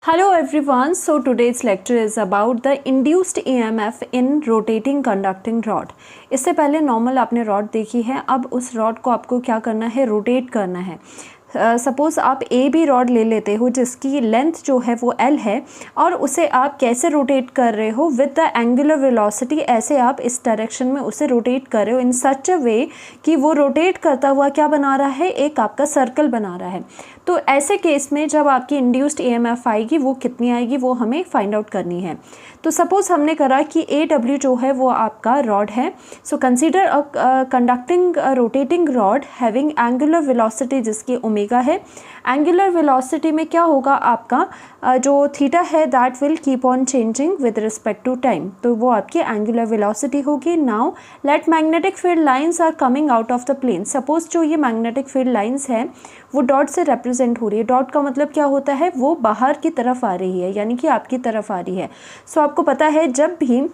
Hello everyone, so today's lecture is about the induced EMF in rotating conducting rod। इससे पहले normal आपने rod देखी है, अब उस रॉड को आपको क्या करना है, रोटेट करना है। सपोज़ आप ए बी रॉड ले लेते हो जिसकी लेंथ जो है वो एल है और उसे आप कैसे रोटेट कर रहे हो विद द एंगुलर वेलोसिटी, ऐसे आप इस डायरेक्शन में उसे रोटेट कर रहे हो इन सच अ वे कि वो रोटेट करता हुआ क्या बना रहा है, एक आपका सर्कल बना रहा है। तो ऐसे केस में जब आपकी इंड्यूस्ड ईएमएफ आएगी वो कितनी आएगी वो हमें फाइंड आउट करनी है। तो सपोज़ हमने करा कि ए डब्ल्यू जो है वो आपका रॉड है। So consider a conducting rotating rod having angular velocity जिसकी ओमेगा है। एंगुलर वेलोसिटी में क्या होगा आपका जो थीटा है that will keep on changing with respect to time, तो वो आपकी एंगुलर वेलोसिटी होगी। Now let magnetic field lines are coming out of the plane. Suppose जो ये मैग्नेटिक फील्ड लाइंस है वो डॉट से रिप्रेजेंट हो रही है। डॉट का मतलब क्या होता है, वो बाहर की तरफ आ रही है, यानी कि आपकी तरफ आ रही है। सो आपको पता है जब भी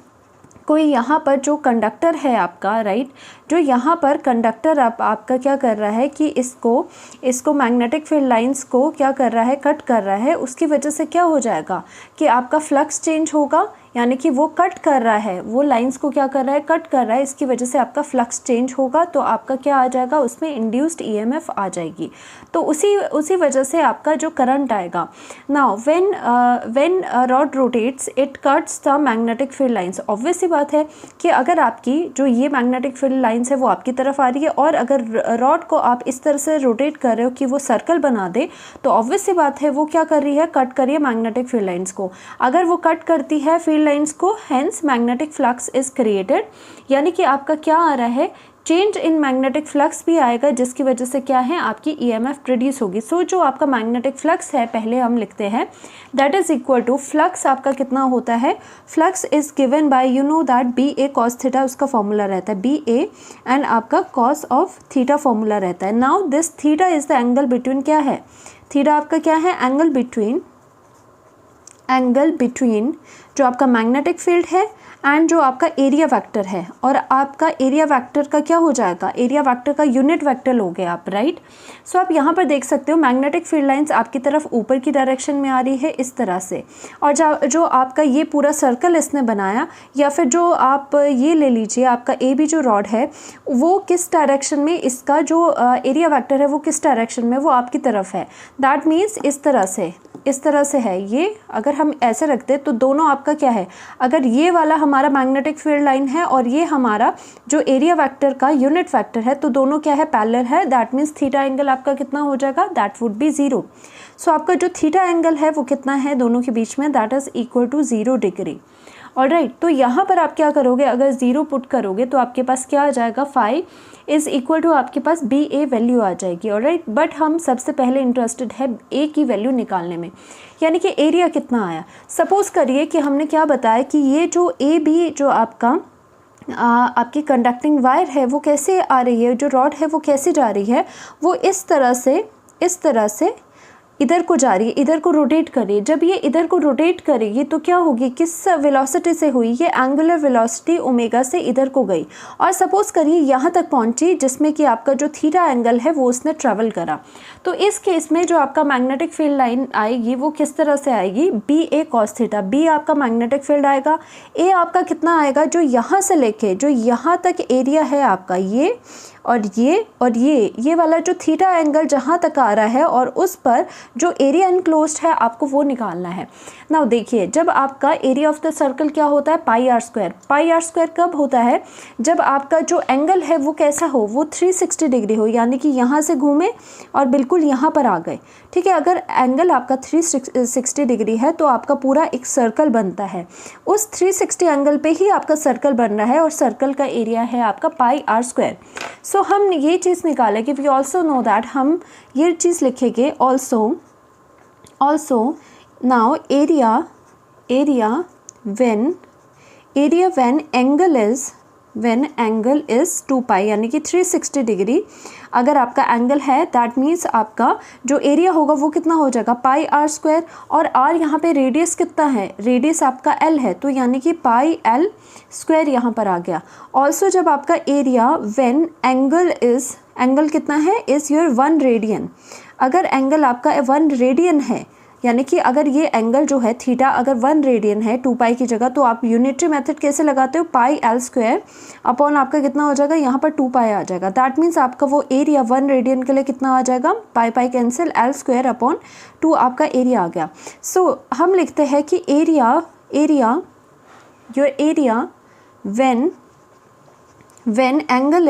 कोई यहाँ पर जो कंडक्टर है आपका, राइट, जो यहाँ पर कंडक्टर आपका क्या कर रहा है कि इसको मैग्नेटिक फील्ड लाइंस को क्या कर रहा है, कट कर रहा है, उसकी वजह से क्या हो जाएगा कि आपका फ्लक्स चेंज होगा, यानी कि वो कट कर रहा है, वो लाइंस को क्या कर रहा है, कट कर रहा है, इसकी वजह से आपका फ्लक्स चेंज होगा, तो आपका क्या आ जाएगा, उसमें इंड्यूस्ड ईएमएफ आ जाएगी। तो उसी वजह से आपका जो करंट आएगा। Now when rod rotates it cuts the magnetic field lines. Obvious सी बात है कि अगर आपकी जो ये मैग्नेटिक फील्ड लाइंस है वो आपकी तरफ आ रही है और अगर रॉड को आप इस तरह से रोटेट कर रहे हो कि वो सर्कल बना दे, तो ऑब्वियस सी बात है वो क्या कर रही है, कट कर रही है मैग्नेटिक फील्ड लाइंस को। अगर वो कट करती है फील्ड लाइंस को, hence magnetic flux is created, यानी कि आपका क्या आ रहा है, चेंज इन मैग्नेटिक फ्लक्स भी आएगा जिसकी वजह से क्या है, आपकी ईएमएफ प्रोड्यूस होगी। सो जो आपका मैग्नेटिक फ्लक्स है पहले हम लिखते हैं that is equal to, flux आपका कितना होता है, flux is given by you know that B A cos theta, उसका फॉर्मूला रहता है बी ए एंड आपका कॉस ऑफ थीटा फॉर्मूला रहता है। Now this theta is the angle between, क्या है थीटा आपका, क्या है एंगल बिटवीन जो आपका मैग्नेटिक फील्ड है एंड जो आपका एरिया वेक्टर है। और आपका एरिया वेक्टर का क्या हो जाएगा, एरिया वेक्टर का यूनिट वेक्टर लोगे आप, राइट। सो आप यहाँ पर देख सकते हो मैग्नेटिक फील्ड लाइंस आपकी तरफ ऊपर की डायरेक्शन में आ रही है इस तरह से, और जो आपका ये पूरा सर्कल इसने बनाया, या फिर जो आप ये ले लीजिए आपका ए बी जो रॉड है वो किस डायरेक्शन में, इसका जो एरिया वेक्टर है वो किस डायरेक्शन में, वो आपकी तरफ है। दैट मीन्स इस तरह से है ये। अगर हम ऐसे रखते तो दोनों आपका क्या है, अगर ये वाला हमारा मैग्नेटिक फील्ड लाइन है और ये हमारा जो एरिया वेक्टर का यूनिट वेक्टर है, तो दोनों क्या है, पैरेलल है। दैट मीन्स थीटा एंगल आपका कितना हो जाएगा, दैट वुड बी 0। सो आपका जो थीटा एंगल है वो कितना है दोनों के बीच में, that is equal to 0 degree. Alright, तो यहाँ पर आप क्या करोगे, अगर 0 पुट करोगे तो आपके पास क्या आ जाएगा, फाई इज इक्वल टू आपके पास बी ए वैल्यू आ जाएगी। ऑलराइट, बट हम सबसे पहले इंटरेस्टेड है ए की वैल्यू निकालने में, यानी कि एरिया कितना आया। सपोज करिए कि हमने क्या बताया कि ये जो ए बी जो आपकी कंडक्टिंग वायर है वो कैसे आ रही है, जो रॉड है वो कैसे जा रही है, वो इस तरह से इधर को जा रही है, इधर को रोटेट कर रही है। जब ये इधर को रोटेट करेगी तो क्या होगी, किस वेलोसिटी से हुई, ये एंगुलर वेलोसिटी ओमेगा से इधर को गई और सपोज करिए यहाँ तक पहुँची जिसमें कि आपका जो थीटा एंगल है वो उसने ट्रेवल करा। तो इस केस में जो आपका मैग्नेटिक फील्ड लाइन आएगी वो किस तरह से आएगी, B A cos theta. B आपका मैग्नेटिक फील्ड आएगा, ए आपका कितना आएगा, जो यहाँ से लेके जो यहाँ तक एरिया है आपका, ये और ये वाला जो थीटा एंगल जहाँ तक आ रहा है और उस पर जो एरिया इनक्लोज्ड है आपको वो निकालना है। नाउ देखिए, जब आपका एरिया ऑफ द सर्कल क्या होता है, pi R square. Pi R square कब होता है, जब आपका जो एंगल है वो कैसा हो, वो 360 डिग्री हो, यानी कि यहाँ से घूमे और बिल्कुल यहाँ पर आ गए। ठीक है, अगर एंगल आपका 360 डिग्री है तो आपका पूरा एक सर्कल बनता है। उस 360 एंगल पे ही आपका सर्कल बन रहा है और सर्कल का एरिया है आपका पाई आर स्क्वायर। सो हम ये चीज़ निकालें कि वी ऑल्सो नो दैट, हम ये चीज़ लिखेंगे also now area when angle is 2 पाई, यानी कि 360 डिग्री अगर आपका एंगल है, दैट मीन्स आपका जो एरिया होगा वो कितना हो जाएगा, पाई आर स्क्वायर। और आर यहाँ पे रेडियस कितना है, रेडियस आपका एल है, तो यानी कि पाई एल स्क्वायर यहाँ पर आ गया। ऑल्सो जब आपका एरिया व्हेन एंगल कितना है, इज़ योर 1 रेडियन। अगर एंगल आपका 1 रेडियन है यानी कि अगर ये एंगल जो है थीटा अगर 1 रेडियन है 2 पाई की जगह, तो आप यूनिटरी मेथड कैसे लगाते हो, पाई एल स्क्वायर अपॉन आपका कितना हो जाएगा, यहाँ पर 2 पाई आ जाएगा। दैट मीन्स आपका वो एरिया 1 रेडियन के लिए कितना आ जाएगा, pi pi cancel, L square upon 2 आपका एरिया आ गया। सो हम लिखते हैं कि area your area when angle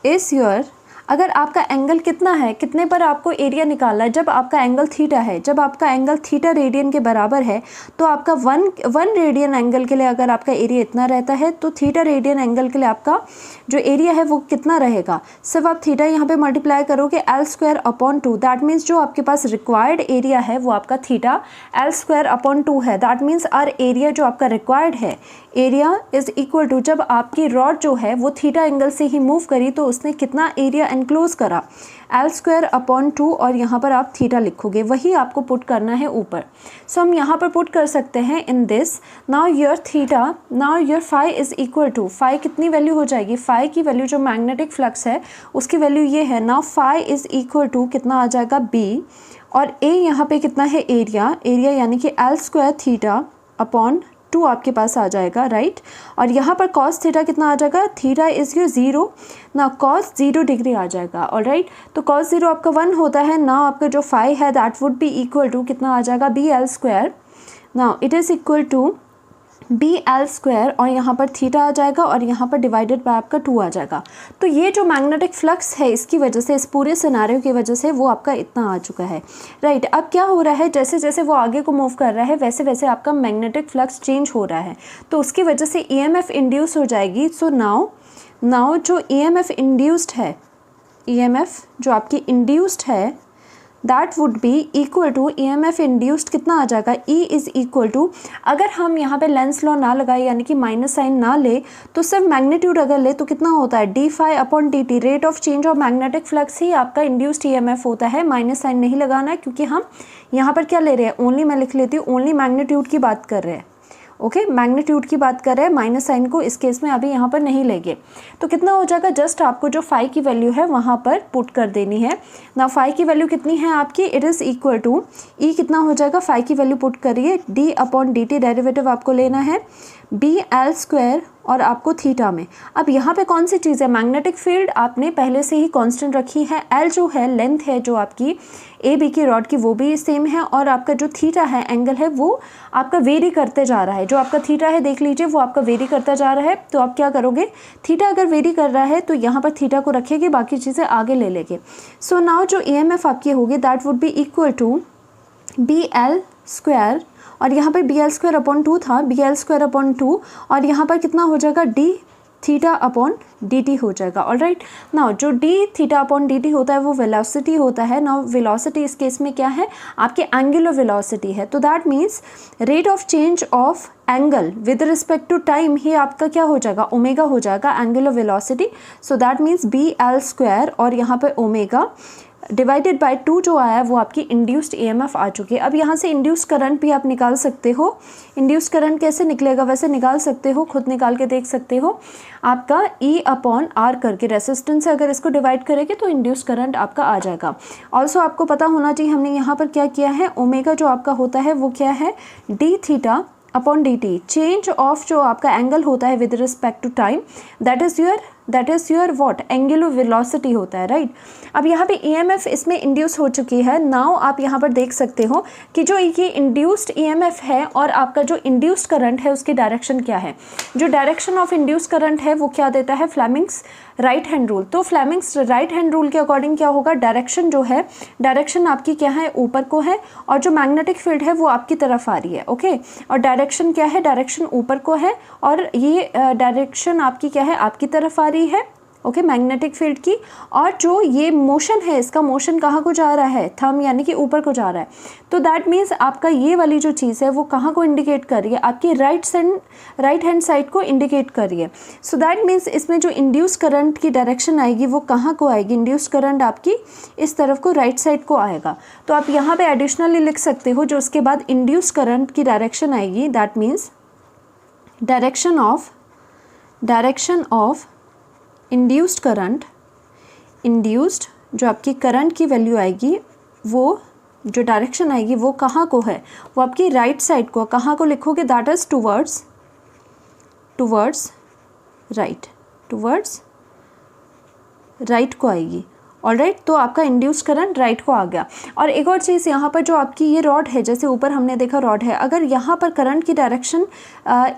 is your, अगर आपका एंगल कितना है, कितने पर आपको एरिया निकालना है, जब आपका एंगल थीटा है, जब आपका एंगल थीटा रेडियन के बराबर है, तो आपका वन रेडियन एंगल के लिए अगर आपका एरिया इतना रहता है, तो थीटा रेडियन एंगल के लिए आपका जो एरिया है वो कितना रहेगा, सिर्फ आप थीटा यहाँ पे मल्टीप्लाई करोगे L square upon 2। That means जो आपके पास रिक्वायर्ड एरिया है वो आपका थीटा एल स्क्वायर अपॉन 2 है। दैट मीन्स आर एरिया जो आपका रिक्वायर्ड है, एरिया इज इक्वल टू, जब आपकी रॉड जो है वो थीटा एंगल से ही मूव करी तो उसने कितना एरिया एनक्लोज करा, एल स्क्वायर अपॉन 2, और यहाँ पर आप थीटा लिखोगे, वही आपको पुट करना है ऊपर। सो हम यहाँ पर पुट कर सकते हैं in this, now your theta, now your phi is equal to, phi कितनी वैल्यू हो जाएगी, फाई की वैल्यू जो मैग्नेटिक फ्लक्स है उसकी वैल्यू ये है। Now phi is equal to कितना आ जाएगा, बी, और ए यहाँ पे कितना है, एरिया यानी कि एल स्क्वायर थीटा अपॉन 2 आपके पास आ जाएगा, राइट। और यहाँ पर कॉस थीटा कितना आ जाएगा, थीटा इज योर 0, ना कॉस 0 डिग्री आ जाएगा, ऑलराइट। तो कॉस 0 आपका 1 होता है, ना आपका जो फाई है that would be equal to कितना आ जाएगा, B L square, now it is equal to B L square, और यहाँ पर थीटा आ जाएगा और यहाँ पर डिवाइडेड बाय आपका 2 आ जाएगा। तो ये जो मैग्नेटिक फ्लक्स है इसकी वजह से, इस पूरे सिनेरियो की वजह से वो आपका इतना आ चुका है, राइट। अब क्या हो रहा है, जैसे जैसे वो आगे को मूव कर रहा है वैसे वैसे आपका मैग्नेटिक फ्लक्स चेंज हो रहा है, तो उसकी वजह से ईएमएफ इंड्यूस हो जाएगी। सो नाउ जो ईएमएफ इंड्यूस्ड है, ईएमएफ जो आपकी इंड्यूस्ड है that would be equal to EMF induced कितना आ जाएगा, E इज़ इक्वल टू, अगर हम यहाँ पे लेंस लॉ ना लगाए यानी कि माइनस साइन ना ले, तो सिर्फ मैग्नीट्यूड अगर ले तो कितना होता है, D phi upon D T, rate of change of magnetic flux ही आपका इंड्यूस्ड EMF होता है। माइनस साइन नहीं लगाना है क्योंकि हम यहाँ पर क्या ले रहे हैं, ओनली, मैं लिख लेती हूँ, ओनली मैग्नीट्यूड की बात कर रहे हैं, ओके, मैग्नीट्यूड की बात कर रहे हैं, माइनस साइन को इस केस में अभी यहाँ पर नहीं लेंगे। तो कितना हो जाएगा, जस्ट आपको जो फाई की वैल्यू है वहाँ पर पुट कर देनी है ना। फाई की वैल्यू कितनी है आपकी, इट इज़ इक्वल टू ई कितना हो जाएगा, फाई की वैल्यू पुट करिए, D upon D T, derivative आपको लेना है बी एल स्क्वायर और आपको थीटा में। अब यहाँ पे कौन सी चीज़ है, मैग्नेटिक फील्ड आपने पहले से ही कांस्टेंट रखी है, एल जो है लेंथ है जो आपकी ए बी की रॉड की वो भी सेम है, और आपका जो थीटा है एंगल है वो आपका वेरी करते जा रहा है, जो आपका थीटा है देख लीजिए वो आपका वेरी करता जा रहा है। तो आप क्या करोगे, थीटा अगर वेरी कर रहा है तो यहाँ पर थीटा को रखेंगे, बाकी चीज़ें आगे ले लेंगे। सो नाउ जो EMF आपकी होगी that would be equal to B L square, और यहाँ पर बी एल स्क्वायर अपॉन 2 था, बी एल स्क्वायर अपॉन 2, और यहाँ पर कितना हो जाएगा, D theta upon D T हो जाएगा, ऑलराइट। नाउ जो D theta upon D T होता है वो वेलोसिटी होता है। नाउ वेलोसिटी इस केस में क्या है, आपके एंगुलर वेलोसिटी है, तो that means rate of change of angle with respect to time ही आपका क्या हो जाएगा, ओमेगा हो जाएगा angular velocity. So that means B L square और यहाँ पर ओमेगा डिवाइडेड बाय 2 जो आया है वो आपकी इंड्यूस्ड EMF आ चुकी है। अब यहाँ से इंड्यूस्ड करंट भी आप निकाल सकते हो। इंड्यूस्ड करंट कैसे निकलेगा, वैसे निकाल सकते हो, खुद निकाल के देख सकते हो। आपका E अपॉन R करके रेसिस्टेंस से अगर इसको डिवाइड करेंगे तो इंड्यूस्ड करंट आपका आ जाएगा। ऑल्सो आपको पता होना चाहिए हमने यहाँ पर क्या किया है, ओमेगा जो आपका होता है वो क्या है, D theta upon D T, change of जो आपका एंगल होता है with respect to time, that is your what, angular velocity होता है, राइट। अब यहाँ पे EMF इसमें इंड्यूस हो चुकी है। नाउ आप यहाँ पर देख सकते हो कि जो ये इंड्यूस्ड EMF है और आपका जो इंड्यूस्ड करंट है उसकी डायरेक्शन क्या है। जो डायरेक्शन ऑफ इंड्यूस्ड करंट है वो क्या देता है, फ्लेमिंग्स राइट हैंड रूल। तो फ्लेमिंग्स राइट हैंड रूल के अकॉर्डिंग क्या होगा, डायरेक्शन जो है, डायरेक्शन आपकी क्या है, ऊपर को है, और जो मैग्नेटिक फील्ड है वो आपकी तरफ आ रही है, ओके। और डायरेक्शन क्या है, डायरेक्शन ऊपर को है, और ये डायरेक्शन आपकी क्या है, आपकी तरफ आ रही है, ओके, मैग्नेटिक फील्ड की। और जो ये मोशन है, इसका मोशन कहाँ को जा रहा है, थंब यानी कि ऊपर को जा रहा है। तो दैट मीन्स आपका ये वाली जो चीज़ है वो कहाँ को इंडिकेट कर रही है, आपकी राइट हैंड साइड को इंडिकेट कर रही है। सो दैट मीन्स इसमें जो इंड्यूस करंट की डायरेक्शन आएगी वो कहाँ को आएगी, इंड्यूस करंट आपकी इस तरफ को, राइट साइड को आएगा। तो आप यहाँ पे एडिशनली लिख सकते हो जो उसके बाद इंड्यूस करंट की डायरेक्शन आएगी, that means direction of induced current, induced जो आपकी करंट की वैल्यू आएगी वो जो डायरेक्शन आएगी वो कहाँ को है, वो आपकी राइट साइड को, कहाँ को लिखोगे, दैट इज़ टूवर्ड्स राइट को आएगी। ऑलराइट, तो आपका इंड्यूस करंट राइट को आ गया। और एक और चीज़ यहाँ पर जो आपकी ये रॉड है, जैसे ऊपर हमने देखा रॉड है, अगर यहाँ पर करंट की डायरेक्शन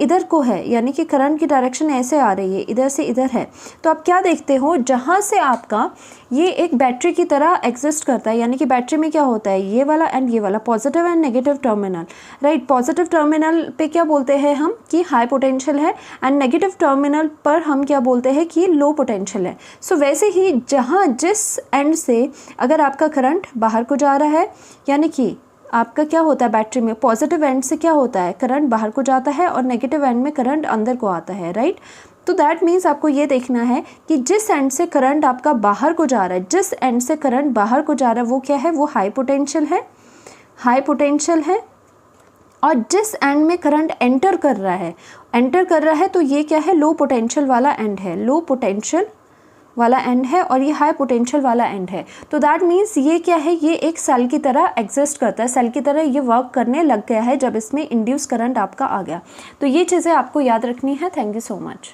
इधर को है, यानी कि करंट की डायरेक्शन ऐसे आ रही है, इधर से इधर है, तो आप क्या देखते हो, जहाँ से आपका ये एक बैटरी की तरह एग्जिस्ट करता है, यानी कि बैटरी में क्या होता है, ये वाला एंड ये वाला, positive and negative terminal, right. Positive terminal पे क्या बोलते हैं हम कि हाई पोटेंशियल है, एंड नेगेटिव टर्मिनल पर हम क्या बोलते हैं कि लो पोटेंशियल है। सो वैसे ही जहाँ जिस एंड से अगर आपका करंट बाहर को जा रहा है, यानी कि आपका क्या होता है, बैटरी में पॉजिटिव एंड से क्या होता है, करंट बाहर को जाता है, और नेगेटिव एंड में करंट अंदर को आता है, राइट। तो दैट मीन्स आपको ये देखना है कि जिस एंड से करंट आपका बाहर को जा रहा है, जिस एंड से करंट बाहर को जा रहा है वो क्या है, वो हाई पोटेंशियल है, और जिस एंड में करंट एंटर कर रहा है तो ये क्या है, लो पोटेंशियल वाला एंड है, और ये हाई पोटेंशियल वाला एंड है। तो दैट मीन्स ये क्या है, ये एक सेल की तरह एग्जिस्ट करता है, सेल की तरह ये वर्क करने लग गया है जब इसमें इंड्यूस करंट आपका आ गया। तो ये चीज़ें आपको याद रखनी है। Thank you so much.